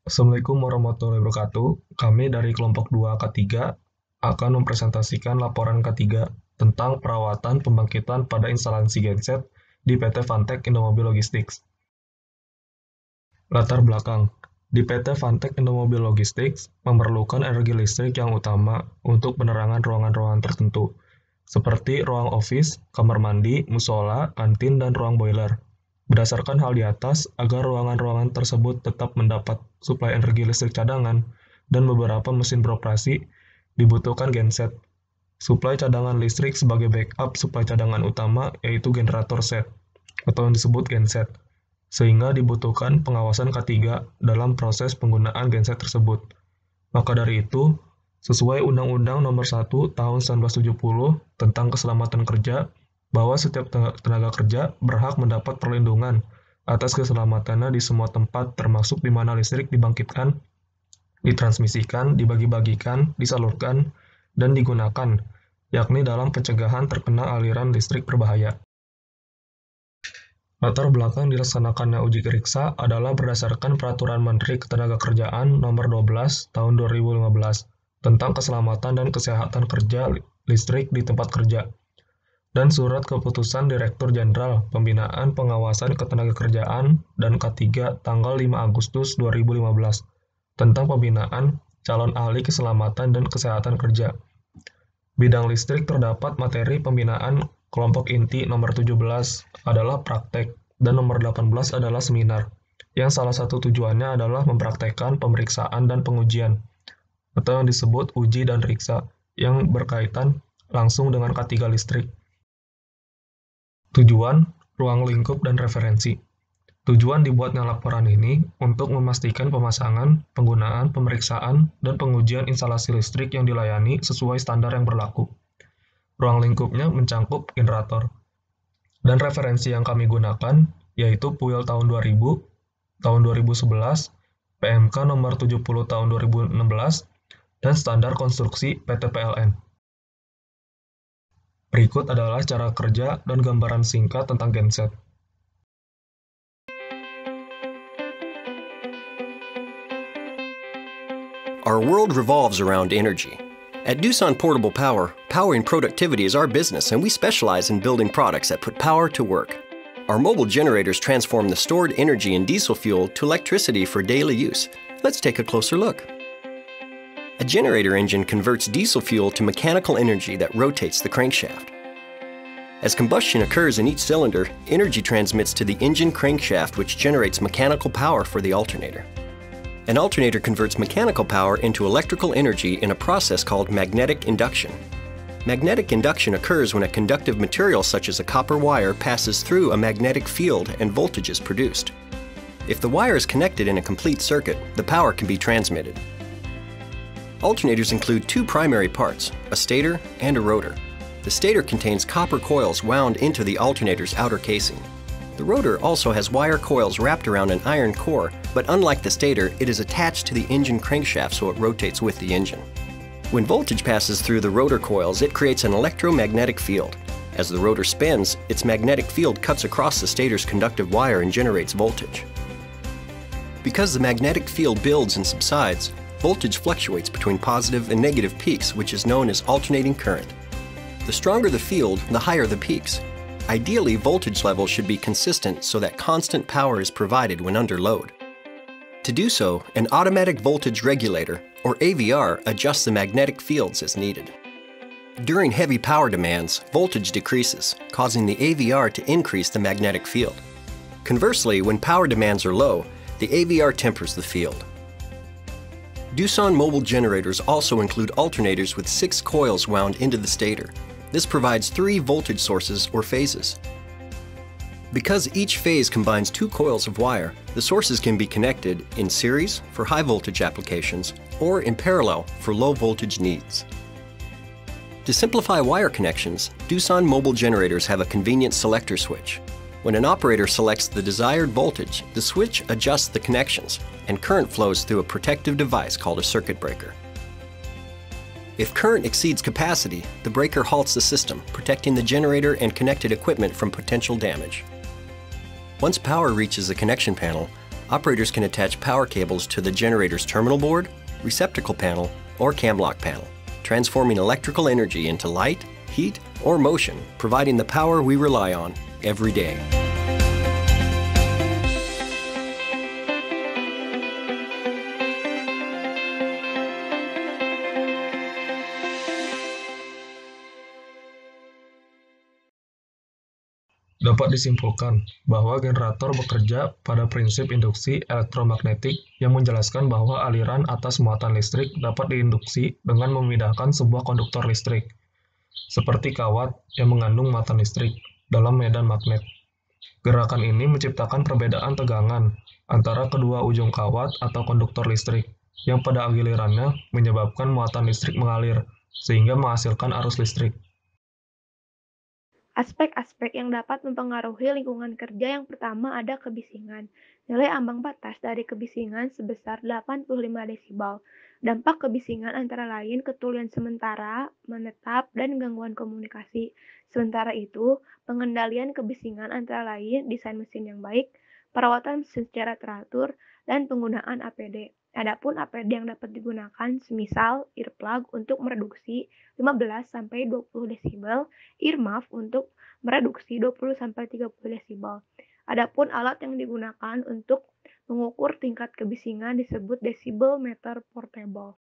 Assalamualaikum warahmatullahi wabarakatuh. Kami dari kelompok 2K3 akan mempresentasikan laporan K3 tentang perawatan pembangkitan pada instalasi genset di PT Fantech Indomobil Logistics. Latar belakang. Di PT Fantech Indomobil Logistics memerlukan energi listrik yang utama untuk penerangan ruangan-ruangan tertentu, seperti ruang office, kamar mandi, musola, kantin, dan ruang boiler. Berdasarkan hal di atas, agar ruangan-ruangan tersebut tetap mendapat suplai energi listrik cadangan dan beberapa mesin beroperasi, dibutuhkan genset. Suplai cadangan listrik sebagai backup suplai cadangan utama yaitu generator set, atau yang disebut genset, sehingga dibutuhkan pengawasan K3 dalam proses penggunaan genset tersebut. Maka dari itu, sesuai Undang-Undang Nomor 1 Tahun 1970 tentang Keselamatan Kerja, bahwa setiap tenaga kerja berhak mendapat perlindungan atas keselamatannya di semua tempat, termasuk di mana listrik dibangkitkan, ditransmisikan, dibagi-bagikan, disalurkan, dan digunakan, yakni dalam pencegahan terkena aliran listrik berbahaya. Latar belakang dilaksanakannya uji periksa adalah berdasarkan Peraturan Menteri Ketenagakerjaan Nomor 12 Tahun 2015 tentang keselamatan dan kesehatan kerja listrik di tempat kerja, dan Surat Keputusan Direktur Jenderal Pembinaan Pengawasan Ketenagakerjaan dan K3 tanggal 5 Agustus 2015 tentang pembinaan calon ahli keselamatan dan kesehatan kerja. Bidang listrik terdapat materi pembinaan kelompok inti nomor 17 adalah praktek dan nomor 18 adalah seminar, yang salah satu tujuannya adalah mempraktekkan pemeriksaan dan pengujian, atau yang disebut uji dan riksa, yang berkaitan langsung dengan K3 listrik. Tujuan, ruang lingkup, dan referensi. Tujuan dibuatnya laporan ini untuk memastikan pemasangan, penggunaan, pemeriksaan, dan pengujian instalasi listrik yang dilayani sesuai standar yang berlaku. Ruang lingkupnya mencakup generator. Dan referensi yang kami gunakan yaitu PUIL tahun 2000, tahun 2011, PMK nomor 70 tahun 2016, dan standar konstruksi PT PLN. Berikut adalah cara kerja dan gambaran singkat tentang genset. Our world revolves around energy. At Doosan Portable Power, powering productivity is our business, and we specialize in building products that put power to work. Our mobile generators transform the stored energy in diesel fuel to electricity for daily use. Let's take a closer look. A generator engine converts diesel fuel to mechanical energy that rotates the crankshaft. As combustion occurs in each cylinder, energy transmits to the engine crankshaft, which generates mechanical power for the alternator. An alternator converts mechanical power into electrical energy in a process called magnetic induction. Magnetic induction occurs when a conductive material such as a copper wire passes through a magnetic field and voltage is produced. If the wire is connected in a complete circuit, the power can be transmitted. Alternators include two primary parts, a stator and a rotor. The stator contains copper coils wound into the alternator's outer casing. The rotor also has wire coils wrapped around an iron core, but unlike the stator, it is attached to the engine crankshaft so it rotates with the engine. When voltage passes through the rotor coils, it creates an electromagnetic field. As the rotor spins, its magnetic field cuts across the stator's conductive wire and generates voltage. Because the magnetic field builds and subsides, voltage fluctuates between positive and negative peaks, which is known as alternating current. The stronger the field, the higher the peaks. Ideally, voltage levels should be consistent so that constant power is provided when under load. To do so, an automatic voltage regulator, or AVR, adjusts the magnetic fields as needed. During heavy power demands, voltage decreases, causing the AVR to increase the magnetic field. Conversely, when power demands are low, the AVR tempers the field. Doosan mobile generators also include alternators with 6 coils wound into the stator. This provides 3 voltage sources or phases. Because each phase combines 2 coils of wire, the sources can be connected in series for high voltage applications or in parallel for low voltage needs. To simplify wire connections, Doosan mobile generators have a convenient selector switch. When an operator selects the desired voltage, the switch adjusts the connections, and current flows through a protective device called a circuit breaker. If current exceeds capacity, the breaker halts the system, protecting the generator and connected equipment from potential damage. Once power reaches the connection panel, Operators can attach power cables to the generator's terminal board, receptacle panel, or cam lock panel, transforming electrical energy into light, heat, or motion, providing the power we rely on every day. Dapat disimpulkan bahwa generator bekerja pada prinsip induksi elektromagnetik yang menjelaskan bahwa aliran atas muatan listrik dapat diinduksi dengan memindahkan sebuah konduktor listrik, seperti kawat yang mengandung muatan listrik, dalam medan magnet. Gerakan ini menciptakan perbedaan tegangan antara kedua ujung kawat atau konduktor listrik, yang pada gilirannya menyebabkan muatan listrik mengalir, sehingga menghasilkan arus listrik. Aspek-aspek yang dapat mempengaruhi lingkungan kerja yang pertama ada kebisingan. Nilai ambang batas dari kebisingan sebesar 85 desibel. Dampak kebisingan antara lain ketulian sementara, menetap, dan gangguan komunikasi. Sementara itu, pengendalian kebisingan antara lain desain mesin yang baik, perawatan mesin secara teratur, dan penggunaan APD. Adapun APD yang dapat digunakan semisal earplug untuk mereduksi 15-20 desibel, earmuff untuk mereduksi 20-30 desibel. Adapun alat yang digunakan untuk mengukur tingkat kebisingan disebut decibel meter portable.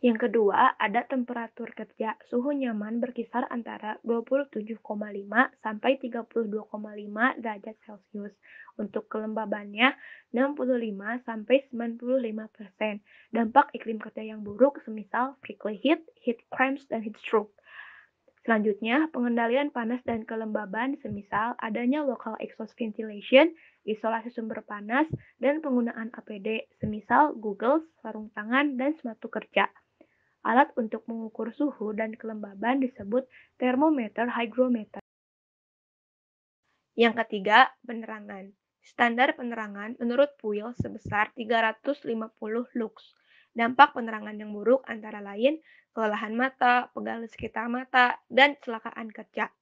Yang kedua, ada temperatur kerja. Suhu nyaman berkisar antara 27,5 sampai 32,5 derajat Celcius. Untuk kelembabannya 65 sampai 95%. Dampak iklim kerja yang buruk semisal prickly heat, heat cramps, dan heat stroke. Selanjutnya, pengendalian panas dan kelembaban semisal adanya local exhaust ventilation, isolasi sumber panas, dan penggunaan APD semisal goggles, sarung tangan, dan sepatu kerja. Alat untuk mengukur suhu dan kelembaban disebut termometer hygrometer. Yang ketiga, penerangan. Standar penerangan menurut PUIL sebesar 350 lux. Dampak penerangan yang buruk antara lain kelelahan mata, pegal di sekitar mata, dan kecelakaan kerja.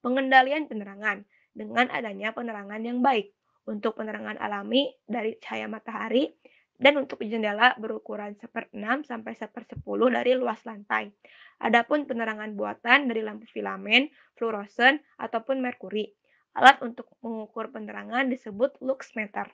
Pengendalian penerangan dengan adanya penerangan yang baik untuk penerangan alami dari cahaya matahari dan untuk jendela berukuran 1/6 sampai 1/10 dari luas lantai. Adapun penerangan buatan dari lampu filamen, fluoresan, ataupun merkuri. Alat untuk mengukur penerangan disebut luxmeter.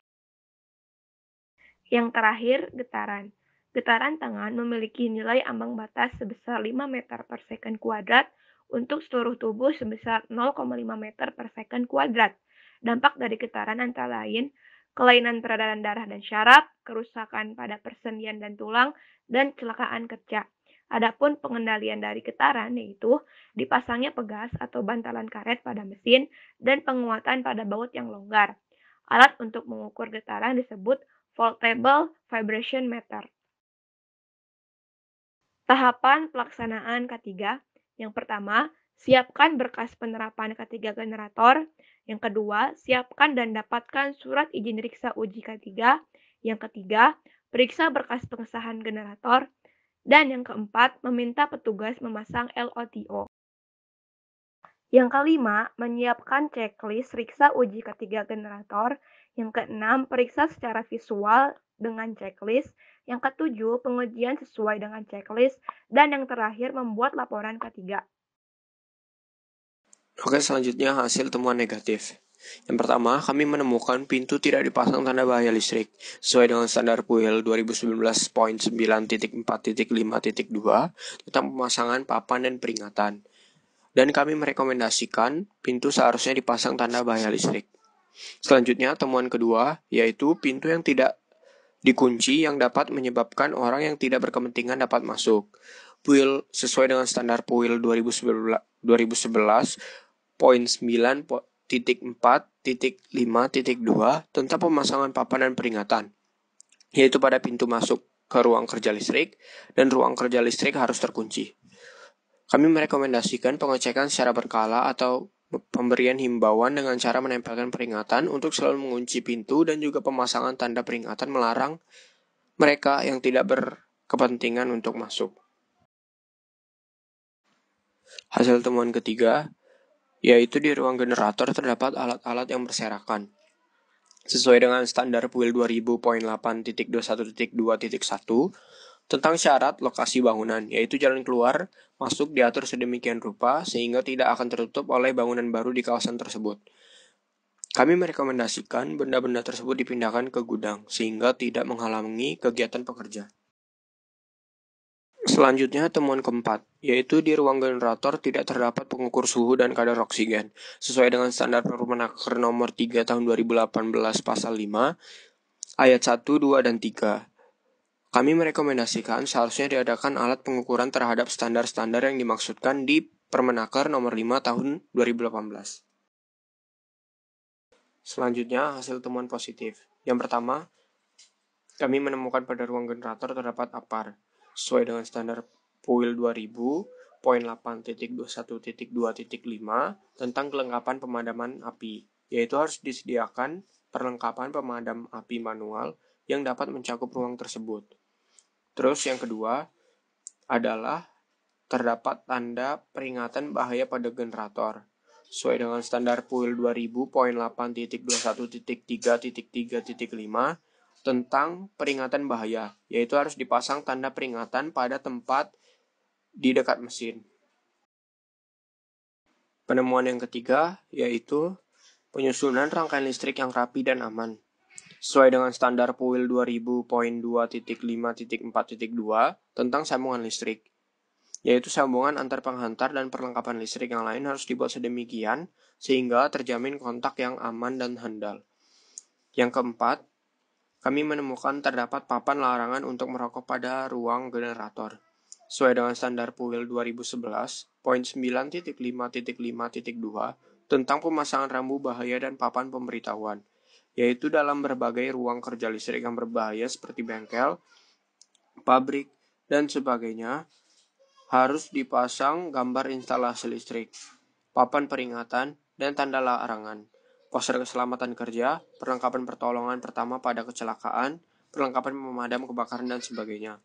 Yang terakhir, getaran. Getaran tangan memiliki nilai ambang batas sebesar 5 meter per second kuadrat untuk seluruh tubuh sebesar 0,5 meter per second kuadrat. Dampak dari getaran antara lain kelainan peredaran darah dan syaraf, kerusakan pada persendian dan tulang, dan kecelakaan kerja. Adapun pengendalian dari getaran yaitu dipasangnya pegas atau bantalan karet pada mesin dan penguatan pada baut yang longgar. Alat untuk mengukur getaran disebut voltable vibration meter. Tahapan pelaksanaan K3. Yang pertama, siapkan berkas penerapan K3 generator. Yang kedua, siapkan dan dapatkan surat izin riksa uji K3. Yang ketiga, periksa berkas pengesahan generator. Dan yang keempat, meminta petugas memasang LOTO. Yang kelima, menyiapkan checklist riksa uji K3 generator. Yang keenam, periksa secara visual dengan checklist. Yang ketujuh, pengujian sesuai dengan checklist. Dan yang terakhir, membuat laporan K3. Oke, selanjutnya hasil temuan negatif. Yang pertama, kami menemukan pintu tidak dipasang tanda bahaya listrik sesuai dengan standar PUIL 2019.9.4.5.2 tentang pemasangan papan dan peringatan. Dan kami merekomendasikan pintu seharusnya dipasang tanda bahaya listrik. Selanjutnya, temuan kedua, yaitu pintu yang tidak dikunci yang dapat menyebabkan orang yang tidak berkepentingan dapat masuk. PUIL sesuai dengan standar PUIL 2011.9.4.5.2 tentang pemasangan papan dan peringatan, yaitu pada pintu masuk ke ruang kerja listrik dan ruang kerja listrik harus terkunci. Kami merekomendasikan pengecekan secara berkala atau pemberian himbauan dengan cara menempelkan peringatan untuk selalu mengunci pintu dan juga pemasangan tanda peringatan melarang mereka yang tidak berkepentingan untuk masuk. Hasil temuan ketiga, yaitu di ruang generator terdapat alat-alat yang berserakan. sesuai dengan standar PUIL 2000.8.21.2.1 tentang syarat lokasi bangunan, yaitu jalan keluar masuk diatur sedemikian rupa sehingga tidak akan tertutup oleh bangunan baru di kawasan tersebut. Kami merekomendasikan benda-benda tersebut dipindahkan ke gudang sehingga tidak menghalangi kegiatan pekerja. Selanjutnya, temuan keempat, yaitu di ruang generator tidak terdapat pengukur suhu dan kadar oksigen, sesuai dengan standar Permenaker nomor 3 tahun 2018 pasal 5, ayat 1, 2, dan 3. Kami merekomendasikan seharusnya diadakan alat pengukuran terhadap standar-standar yang dimaksudkan di Permenaker nomor 5 tahun 2018. Selanjutnya, hasil temuan positif. Yang pertama, kami menemukan pada ruang generator terdapat APAR, sesuai dengan standar PUIL 2000.8.21.2.5 tentang kelengkapan pemadaman api, yaitu harus disediakan perlengkapan pemadam api manual yang dapat mencakup ruang tersebut. Terus yang kedua adalah terdapat tanda peringatan bahaya pada generator, sesuai dengan standar PUIL 2000.8.21.3.3.5 tentang peringatan bahaya, yaitu harus dipasang tanda peringatan pada tempat di dekat mesin. Penemuan yang ketiga yaitu penyusunan rangkaian listrik yang rapi dan aman. Sesuai dengan standar PUIL 2000.2.5.4.2 tentang sambungan listrik, yaitu sambungan antar penghantar dan perlengkapan listrik yang lain harus dibuat sedemikian sehingga terjamin kontak yang aman dan handal. Yang keempat, kami menemukan terdapat papan larangan untuk merokok pada ruang generator, sesuai dengan standar PUIL 2011.9.5.5.2 tentang pemasangan rambu bahaya dan papan pemberitahuan, yaitu dalam berbagai ruang kerja listrik yang berbahaya seperti bengkel, pabrik, dan sebagainya, harus dipasang gambar instalasi listrik, papan peringatan, dan tanda larangan, poster keselamatan kerja, perlengkapan pertolongan pertama pada kecelakaan, perlengkapan pemadam kebakaran, dan sebagainya.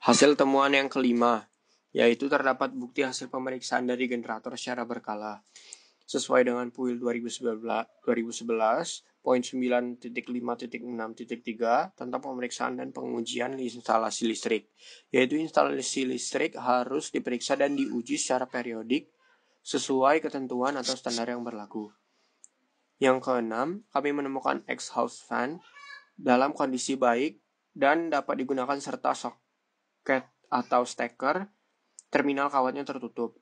Hasil temuan yang kelima, yaitu terdapat bukti hasil pemeriksaan dari generator secara berkala, sesuai dengan PUIL 2011.9.5.6.3 tentang pemeriksaan dan pengujian instalasi listrik, yaitu instalasi listrik harus diperiksa dan diuji secara periodik sesuai ketentuan atau standar yang berlaku. Yang keenam, kami menemukan exhaust fan dalam kondisi baik dan dapat digunakan serta soket atau steker terminal kawatnya tertutup,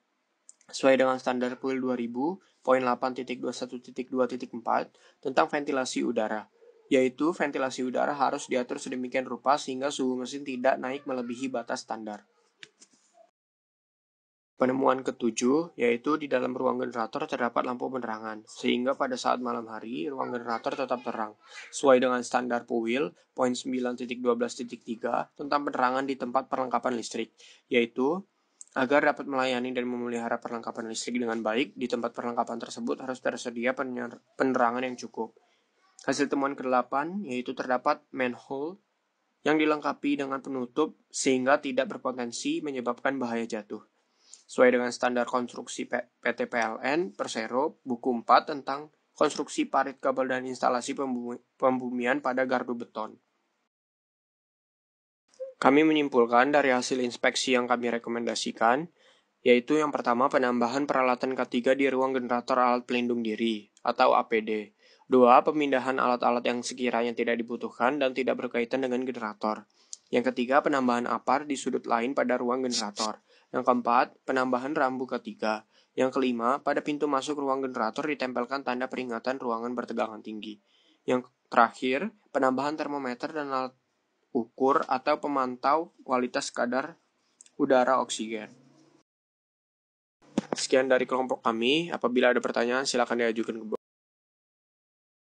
sesuai dengan standar PUIL 2000.8.21.2.4 tentang ventilasi udara, yaitu ventilasi udara harus diatur sedemikian rupa sehingga suhu mesin tidak naik melebihi batas standar. Penemuan ketujuh, yaitu di dalam ruang generator terdapat lampu penerangan, sehingga pada saat malam hari, ruang generator tetap terang, sesuai dengan standar PUIL poin 9.12.3 tentang penerangan di tempat perlengkapan listrik, yaitu agar dapat melayani dan memelihara perlengkapan listrik dengan baik, di tempat perlengkapan tersebut harus tersedia penerangan yang cukup. Hasil temuan ke-8, yaitu terdapat manhole yang dilengkapi dengan penutup sehingga tidak berpotensi menyebabkan bahaya jatuh, sesuai dengan standar konstruksi PT PLN Persero buku 4 tentang konstruksi parit kabel dan instalasi pembumian pada gardu beton. Kami menyimpulkan dari hasil inspeksi yang kami rekomendasikan, yaitu yang pertama penambahan peralatan K3 di ruang generator alat pelindung diri atau APD. 2. Pemindahan alat-alat yang sekiranya tidak dibutuhkan dan tidak berkaitan dengan generator. Yang ketiga, penambahan APAR di sudut lain pada ruang generator. Yang keempat, penambahan rambu K3. Yang kelima, pada pintu masuk ruang generator ditempelkan tanda peringatan ruangan bertegangan tinggi. Yang terakhir, penambahan termometer dan alat ukur atau pemantau kualitas kadar udara oksigen. Sekian dari kelompok kami. Apabila ada pertanyaan, silakan diajukan ke